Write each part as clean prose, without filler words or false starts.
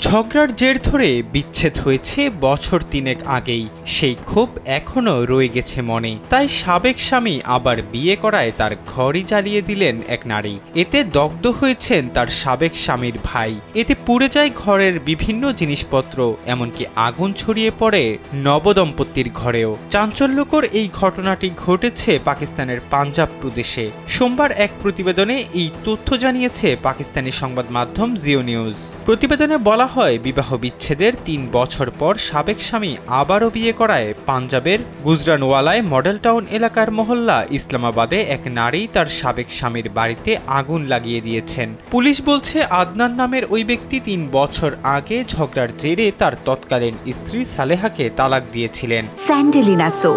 ঝগড়ার জের ধরে বিচ্ছেদ হয়েছে বছর তিনেক আগেই। সেই ক্ষোভ এখনো রয়ে গেছে মনে। তাই সাবেক স্বামী আবার বিয়ে করায় তার ঘরই জ্বালিয়ে দিলেন এক নারী। এতে দগ্ধ হয়েছেন তার সাবেক স্বামীর ভাই। এতে পুড়ে যায় ঘরের বিভিন্ন জিনিসপত্র, এমনকি আগুন ছড়িয়ে পড়ে নবদম্পতির ঘরেও। চাঞ্চল্যকর এই ঘটনাটি ঘটেছে পাকিস্তানের পাঞ্জাব প্রদেশে। সোমবার এক প্রতিবেদনে এই তথ্য জানিয়েছে পাকিস্তানি সংবাদ মাধ্যম জিও নিউজ। প্রতিবেদনে বলা হয়, বিবাহ বিচ্ছেদের ৩ বছর পর সাবেক স্বামী আবারও বিয়ে করায় পাঞ্জাবের গুজরানওয়ালায় মডেল টাউন এলাকার মহল্লা ইসলামাবাদে এক নারী তার সাবেক স্বামীর বাড়িতে আগুন লাগিয়ে দিয়েছেন। পুলিশ বলছে, আদনান নামের ওই ব্যক্তি ৩ বছর আগে ঝগড়ার জেরে তার তৎকালীন স্ত্রী সালেহাকে তালাক দিয়েছিলেন। স্যান্ডেলিনা সো,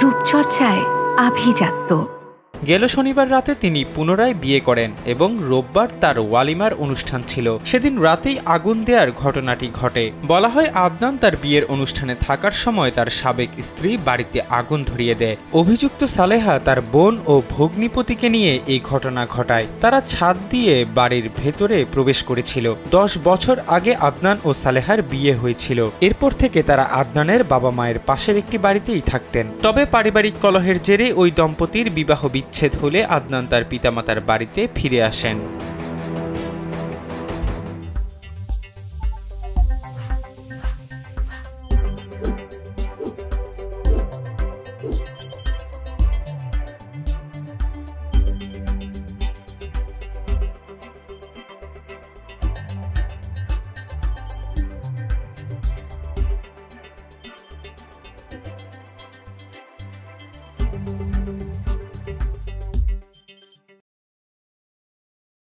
রূপচর্চায় আভিজাত্য। গেল শনিবার রাতে তিনি পুনরায় বিয়ে করেন এবং রোববার তার ওয়ালিমার অনুষ্ঠান ছিল। সেদিন রাতেই আগুন দেওয়ার ঘটনাটি ঘটে। বলা হয়, আদনান তার বিয়ের অনুষ্ঠানে থাকার সময় তার সাবেক স্ত্রী বাড়িতে আগুন ধরিয়ে দেয়। অভিযুক্ত সালেহা তার বোন ও ভগ্নিপতিকে নিয়ে এই ঘটনা ঘটায়। তারা ছাদ দিয়ে বাড়ির ভেতরে প্রবেশ করেছিল। 10 বছর আগে আদনান ও সালেহার বিয়ে হয়েছিল। এরপর থেকে তারা আদনানের বাবা মায়ের পাশের একটি বাড়িতেই থাকতেন। তবে পারিবারিক কলহের জেরে ওই দম্পতির বিবাহ বিচ্ছেদ হলে আদনান তার পিতামাতার বাড়িতে ফিরে আসেন।